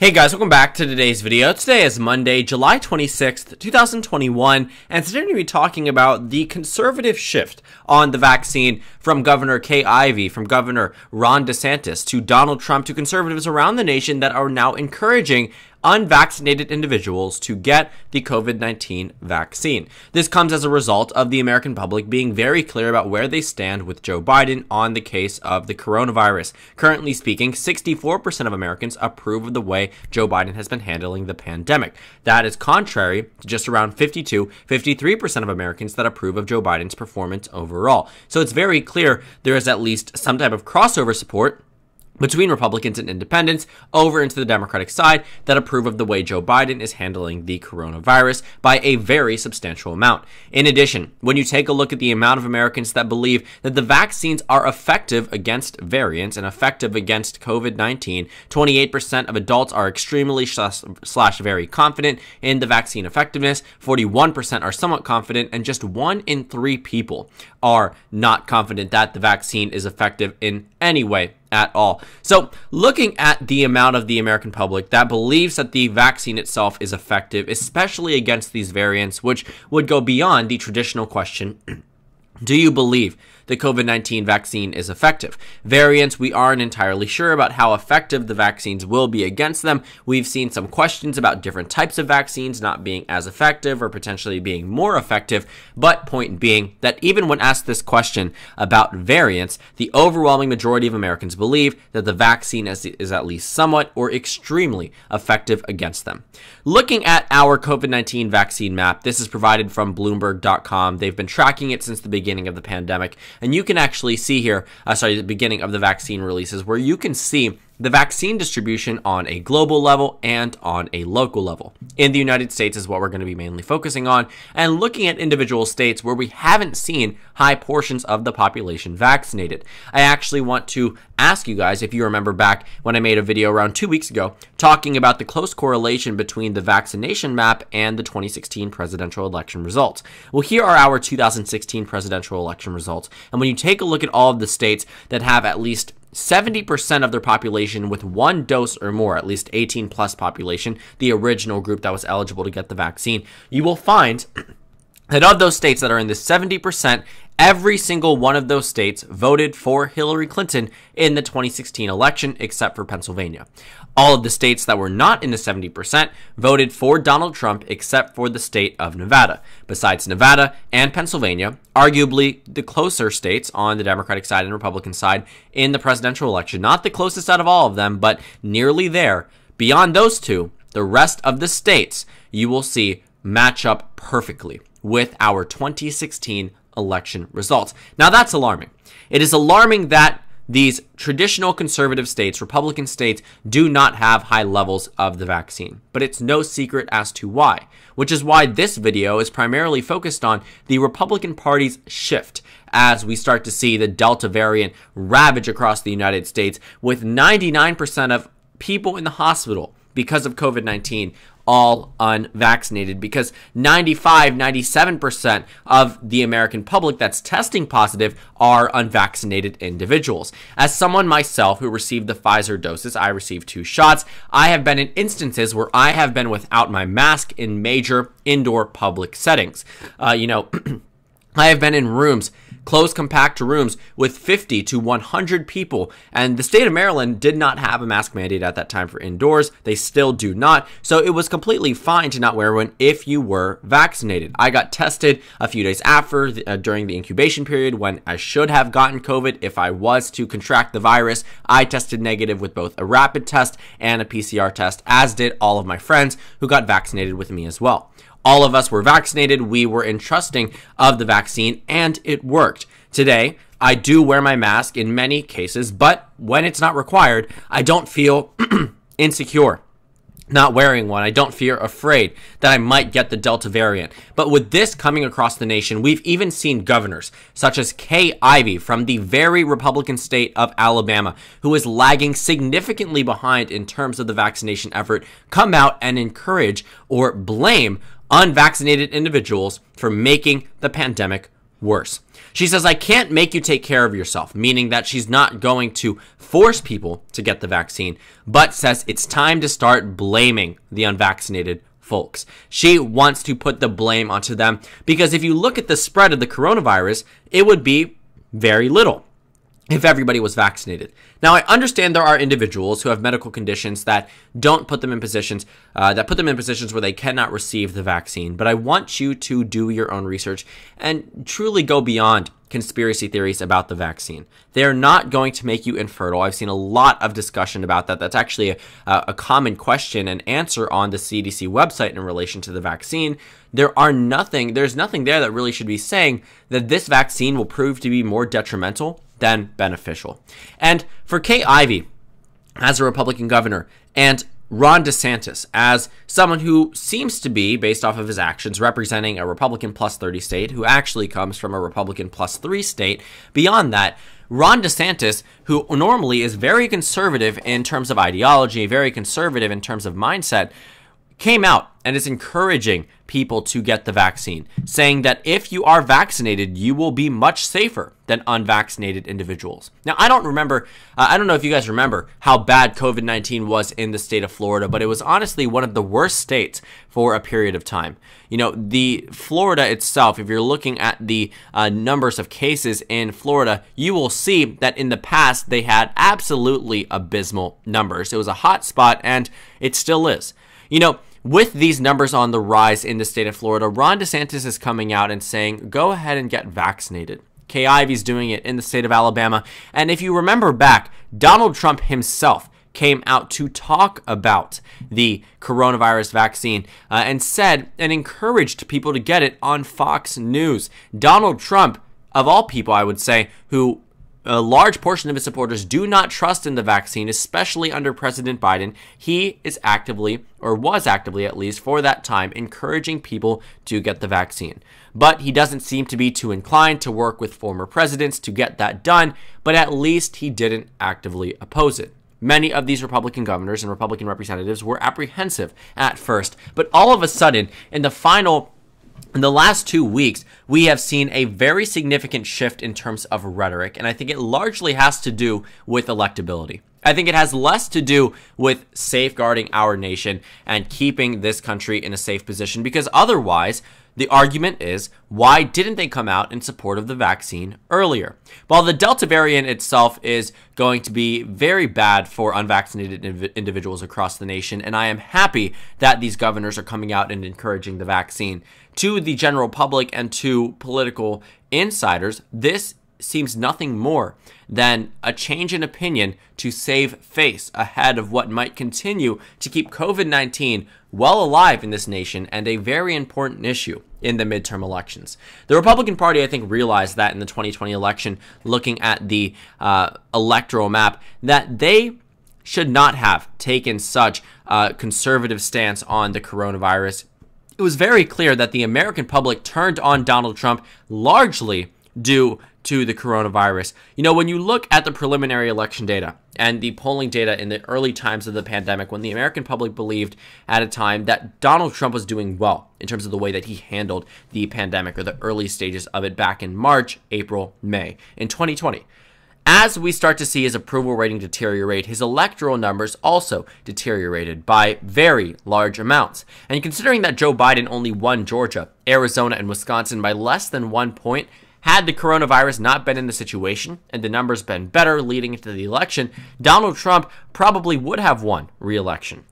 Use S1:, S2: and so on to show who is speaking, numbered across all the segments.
S1: Hey guys, welcome back to today's video. Today is Monday, July 26th, 2021, and today we're going to be talking about the conservative shift on the vaccine from Governor Kay Ivey, from Governor Ron DeSantis, to Donald Trump, to conservatives around the nation that are now encouraging unvaccinated individuals to get the COVID-19 vaccine. This comes as a result of the American public being very clear about where they stand with Joe Biden on the case of the coronavirus. Currently speaking, 64% of Americans approve of the way Joe Biden has been handling the pandemic. That is contrary to just around 53% of Americans that approve of Joe Biden's performance overall. So it's very clear there is at least some type of crossover support between Republicans and independents over into the Democratic side that approve of the way Joe Biden is handling the coronavirus by a very substantial amount. In addition, when you take a look at the amount of Americans that believe that the vaccines are effective against variants and effective against COVID-19, 28% of adults are extremely slash very confident in the vaccine effectiveness, 41% are somewhat confident, and just 1 in 3 people are not confident that the vaccine is effective in any way at all. So looking at the amount of the American public that believes that the vaccine itself is effective, especially against these variants, which would go beyond the traditional question, do you believe the COVID-19 vaccine is effective? Variants, we aren't entirely sure about how effective the vaccines will be against them. We've seen some questions about different types of vaccines not being as effective or potentially being more effective, but point being that even when asked this question about variants, the overwhelming majority of Americans believe that the vaccine is at least somewhat or extremely effective against them. Looking at our COVID-19 vaccine map, this is provided from Bloomberg.com. They've been tracking it since the beginning of the pandemic. And you can actually see here, the beginning of the vaccine releases, where you can see the vaccine distribution on a global level and on a local level. In the United States is what we're going to be mainly focusing on, and looking at individual states where we haven't seen high portions of the population vaccinated. I actually want to ask you guys, if you remember back when I made a video around 2 weeks ago talking about the close correlation between the vaccination map and the 2016 presidential election results. Well, here are our 2016 presidential election results, and when you take a look at all of the states that have at least 70% of their population with 1 dose or more, at least 18 plus population, the original group that was eligible to get the vaccine, you will find that of those states that are in the 70%, every single one of those states voted for Hillary Clinton in the 2016 election, except for Pennsylvania. All of the states that were not in the 70% voted for Donald Trump, except for the state of Nevada. Besides Nevada and Pennsylvania, arguably the closer states on the Democratic side and Republican side in the presidential election, not the closest out of all of them, but nearly there. Beyond those two, the rest of the states you will see match up perfectly with our 2016 election results. Now that's alarming. It is alarming that these traditional conservative states, Republican states, do not have high levels of the vaccine. But it's no secret as to why, which is why this video is primarily focused on the Republican Party's shift as we start to see the Delta variant ravage across the United States, with 99% of people in the hospital because of COVID-19 all unvaccinated, because 97% of the American public that's testing positive are unvaccinated individuals. As someone myself who received the Pfizer doses, I received 2 shots, I have been in instances where I have been without my mask in major indoor public settings. I have been in rooms, closed compact rooms with 50 to 100 people, and the state of Maryland did not have a mask mandate at that time for indoors. They still do not, so it was completely fine to not wear one if you were vaccinated. I got tested a few days after, during the incubation period, when I should have gotten COVID. If I was to contract the virus, I tested negative with both a rapid test and a PCR test, as did all of my friends who got vaccinated with me as well. All of us were vaccinated, we were entrusting of the vaccine, and it worked. Today, I do wear my mask in many cases, but when it's not required, I don't feel insecure not wearing one. I don't feel afraid that I might get the Delta variant. But with this coming across the nation, we've even seen governors such as Kay Ivey from the very Republican state of Alabama, who is lagging significantly behind in terms of the vaccination effort, come out and encourage or blame unvaccinated individuals for making the pandemic worse. She says, I can't make you take care of yourself, meaning that she's not going to force people to get the vaccine, but says it's time to start blaming the unvaccinated folks. She wants to put the blame onto them because if you look at the spread of the coronavirus, it would be very little if everybody was vaccinated. Now, I understand there are individuals who have medical conditions that don't put them in positions, where they cannot receive the vaccine. But I want you to do your own research and truly go beyond conspiracy theories about the vaccine. They are not going to make you infertile. I've seen a lot of discussion about that. That's actually a common question and answer on the CDC website in relation to the vaccine. There's nothing there that really should be saying that this vaccine will prove to be more detrimental than beneficial. And for Kay Ivey as a Republican governor and Ron DeSantis as someone who seems to be, based off of his actions, representing a Republican plus 30 state who actually comes from a Republican plus 3 state. Beyond that, Ron DeSantis, who normally is very conservative in terms of ideology, very conservative in terms of mindset, came out and is encouraging people to get the vaccine, saying that if you are vaccinated, you will be much safer than unvaccinated individuals. Now, I don't know if you guys remember how bad COVID-19 was in the state of Florida, but it was honestly one of the worst states for a period of time. You know, the Florida itself, if you're looking at the numbers of cases in Florida, you will see that in the past, they had absolutely abysmal numbers. It was a hot spot, and it still is. You know, with these numbers on the rise in the state of Florida, Ron DeSantis is coming out and saying, go ahead and get vaccinated. Kay Ivey's doing it in the state of Alabama. And if you remember back, Donald Trump himself came out to talk about the coronavirus vaccine and said and encouraged people to get it on Fox News. Donald Trump, of all people, I would say, who a large portion of his supporters do not trust in the vaccine, especially under President Biden. He is actively, or was actively at least for that time, encouraging people to get the vaccine. But he doesn't seem to be too inclined to work with former presidents to get that done, but at least he didn't actively oppose it. Many of these Republican governors and Republican representatives were apprehensive at first, but all of a sudden, in the last 2 weeks, we have seen a very significant shift in terms of rhetoric, and I think it largely has to do with electability. I think it has less to do with safeguarding our nation and keeping this country in a safe position, because otherwise, the argument is, why didn't they come out in support of the vaccine earlier? While the Delta variant itself is going to be very bad for unvaccinated individuals across the nation, and I am happy that these governors are coming out and encouraging the vaccine, to the general public and to political insiders, this seems nothing more than a change in opinion to save face ahead of what might continue to keep COVID-19 well alive in this nation and a very important issue in the midterm elections. The Republican Party, I think, realized that in the 2020 election, looking at the electoral map, that they should not have taken such a conservative stance on the coronavirus. It was very clear that the American public turned on Donald Trump largely due to the coronavirus. You know, when you look at the preliminary election data and the polling data in the early times of the pandemic, when the American public believed at a time that Donald Trump was doing well in terms of the way that he handled the pandemic or the early stages of it back in March, April, May in 2020. As we start to see his approval rating deteriorate, his electoral numbers also deteriorated by very large amounts. And considering that Joe Biden only won Georgia, Arizona, and Wisconsin by less than 1 point, had the coronavirus not been in the situation and the numbers been better leading into the election, Donald Trump probably would have won re-election.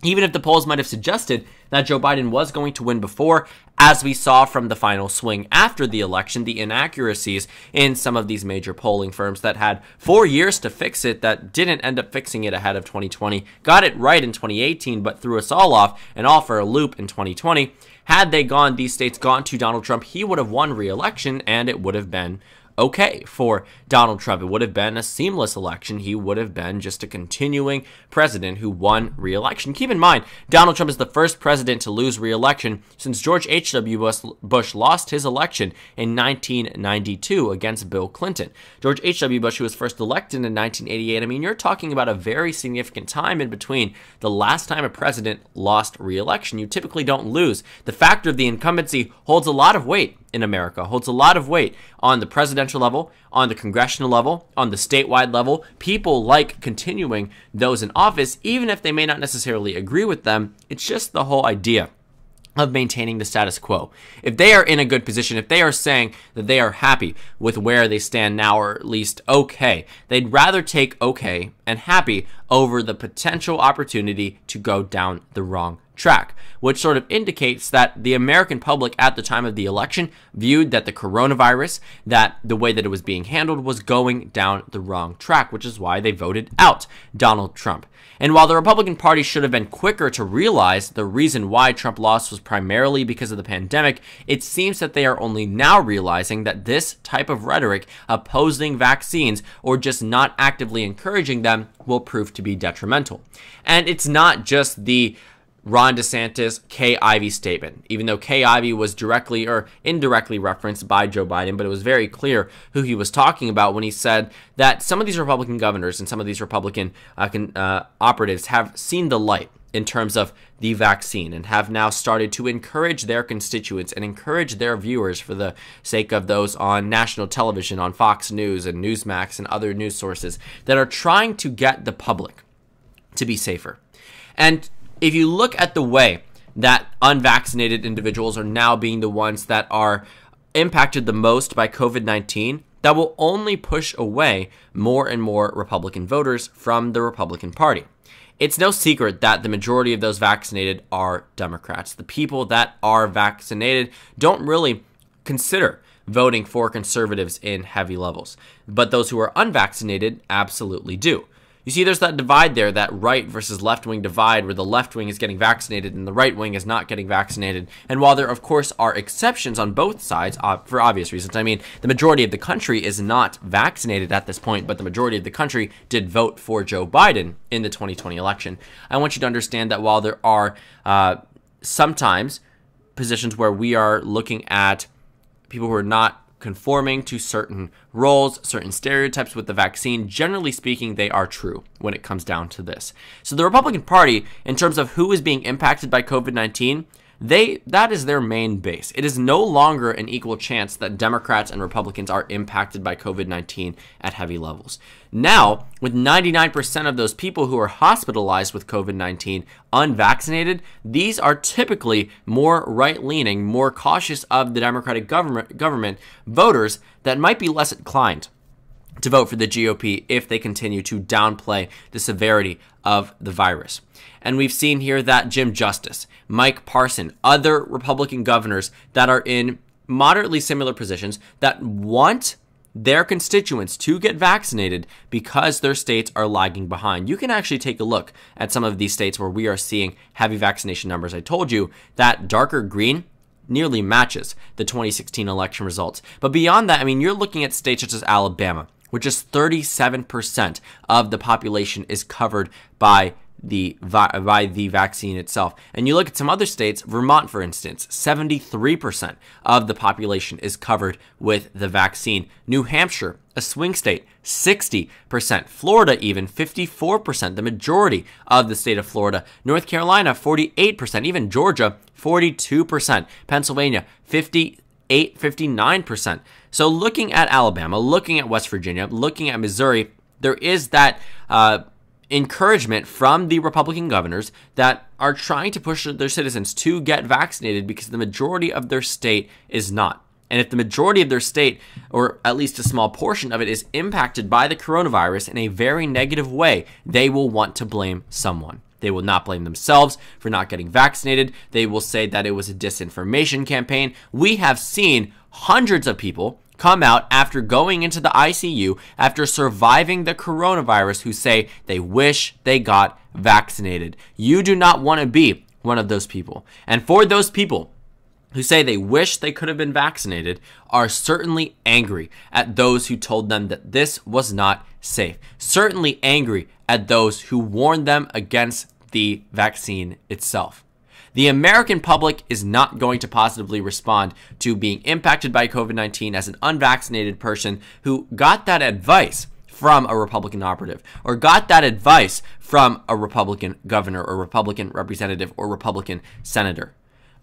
S1: Even if the polls might have suggested that Joe Biden was going to win before, as we saw from the final swing after the election, the inaccuracies in some of these major polling firms that had 4 years to fix it, that didn't end up fixing it ahead of 2020, got it right in 2018, but threw us all off and all for a loop in 2020. Had these states gone to Donald Trump, he would have won re-election, and it would have been okay for Donald Trump. It would have been a seamless election. He would have been just a continuing president who won re-election. Keep in mind, Donald Trump is the first president to lose re-election since George H.W. Bush lost his election in 1992 against Bill Clinton. George H.W. Bush, who was first elected in 1988, I mean, you're talking about a very significant time in between the last time a president lost re-election. You typically don't lose. The factor of the incumbency holds a lot of weight in America, holds a lot of weight on the presidential level, on the congressional level, on the statewide level. People like continuing those in office, even if they may not necessarily agree with them. It's just the whole idea of maintaining the status quo. If they are in a good position, if they are saying that they are happy with where they stand now, or at least okay, they'd rather take okay and happy over the potential opportunity to go down the wrong track, which sort of indicates that the American public at the time of the election viewed that the coronavirus, that the way that it was being handled was going down the wrong track, which is why they voted out Donald Trump. And while the Republican Party should have been quicker to realize the reason why Trump lost was primarily because of the pandemic, it seems that they are only now realizing that this type of rhetoric opposing vaccines or just not actively encouraging them will prove to be detrimental. And it's not just the Ron DeSantis Kay Ivey statement, even though Kay Ivey was directly or indirectly referenced by Joe Biden, but it was very clear who he was talking about when he said that some of these Republican governors and some of these Republican operatives have seen the light in terms of the vaccine and have now started to encourage their constituents and encourage their viewers, for the sake of those on national television, on Fox News and Newsmax and other news sources, that are trying to get the public to be safer. And if you look at the way that unvaccinated individuals are now being the ones that are impacted the most by COVID-19, that will only push away more and more Republican voters from the Republican Party. It's no secret that the majority of those vaccinated are Democrats. The people that are vaccinated don't really consider voting for conservatives in heavy levels, but those who are unvaccinated absolutely do. You see, there's that divide there, that right versus left-wing divide, where the left wing is getting vaccinated and the right wing is not getting vaccinated. And while there, of course, are exceptions on both sides, for obvious reasons, I mean, the majority of the country is not vaccinated at this point, but the majority of the country did vote for Joe Biden in the 2020 election. I want you to understand that while there are sometimes positions where we are looking at people who are not conforming to certain roles, certain stereotypes with the vaccine, generally speaking, they are true when it comes down to this. So the Republican Party, in terms of who is being impacted by COVID-19, that is their main base. It is no longer an equal chance that Democrats and Republicans are impacted by COVID-19 at heavy levels. Now, with 99% of those people who are hospitalized with COVID-19 unvaccinated, these are typically more right-leaning, more cautious of the Democratic government voters that might be less inclined to vote for the GOP if they continue to downplay the severity of the virus. And we've seen here that Jim Justice, Mike Parson, other Republican governors that are in moderately similar positions that want their constituents to get vaccinated because their states are lagging behind. You can actually take a look at some of these states where we are seeing heavy vaccination numbers. I told you that darker green nearly matches the 2016 election results. But beyond that, I mean, you're looking at states such as Alabama, which is 37% of the population is covered by the vaccine itself. And you look at some other states, Vermont, for instance, 73% of the population is covered with the vaccine. New Hampshire, a swing state, 60%. Florida, even 54%, the majority of the state of Florida. North Carolina, 48%. Even Georgia, 42%. Pennsylvania, 59%. So looking at Alabama, looking at West Virginia, looking at Missouri, there is that encouragement from the Republican governors that are trying to push their citizens to get vaccinated because the majority of their state is not. And if the majority of their state, or at least a small portion of it, is impacted by the coronavirus in a very negative way, they will want to blame someone. They will not blame themselves for not getting vaccinated. They will say that it was a disinformation campaign. We have seen hundreds of people come out after going into the ICU, after surviving the coronavirus, who say they wish they got vaccinated. You do not want to be one of those people. And for those people who say they wish they could have been vaccinated are certainly angry at those who told them that this was not safe. Certainly angry at those who warned them against the vaccine itself. The American public is not going to positively respond to being impacted by COVID-19 as an unvaccinated person who got that advice from a Republican operative, or got that advice from a Republican governor or Republican representative or Republican senator.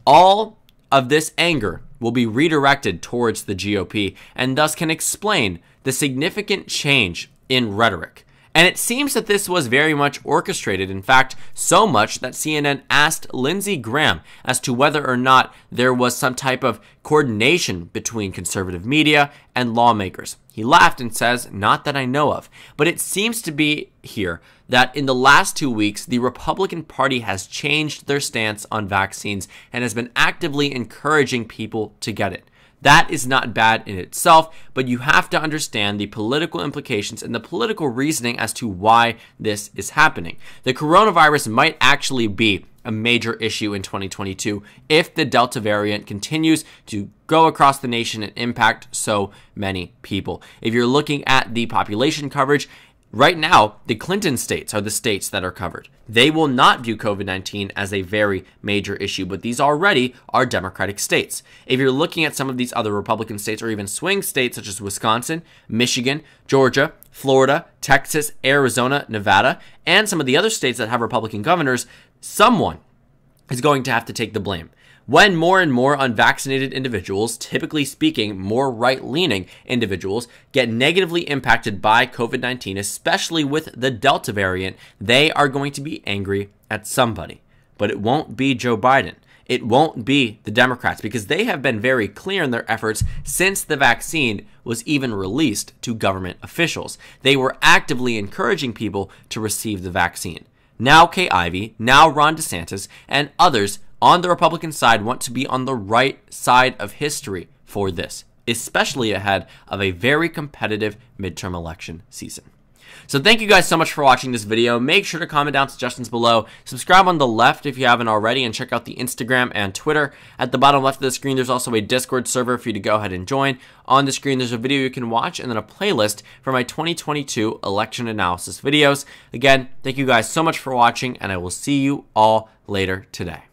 S1: All of this anger will be redirected towards the GOP and thus can explain the significant change in rhetoric. And it seems that this was very much orchestrated, in fact, so much that CNN asked Lindsey Graham as to whether or not there was some type of coordination between conservative media and lawmakers. He laughed and says, "Not that I know of." But it seems to be here that in the last 2 weeks, the Republican Party has changed their stance on vaccines and has been actively encouraging people to get it. That is not bad in itself, but you have to understand the political implications and the political reasoning as to why this is happening. The coronavirus might actually be a major issue in 2022 if the Delta variant continues to go across the nation and impact so many people. If you're looking at the population coverage, right now, the Clinton states are the states that are covered. They will not view COVID-19 as a very major issue, but these already are Democratic states. If you're looking at some of these other Republican states or even swing states such as Wisconsin, Michigan, Georgia, Florida, Texas, Arizona, Nevada, and some of the other states that have Republican governors, someone is going to have to take the blame. When more and more unvaccinated individuals, typically speaking more right-leaning individuals, get negatively impacted by COVID-19, especially with the Delta variant, they are going to be angry at somebody. But it won't be Joe Biden. It won't be the Democrats, because they have been very clear in their efforts since the vaccine was even released to government officials. They were actively encouraging people to receive the vaccine. Now Kay Ivey, now Ron DeSantis, and others on the Republican side want to be on the right side of history for this, especially ahead of a very competitive midterm election season. So thank you guys so much for watching this video. Make sure to comment down suggestions below. Subscribe on the left if you haven't already, and check out the Instagram and Twitter. At the bottom left of the screen, there's also a Discord server for you to go ahead and join. On the screen, there's a video you can watch and then a playlist for my 2022 election analysis videos. Again, thank you guys so much for watching, and I will see you all later today.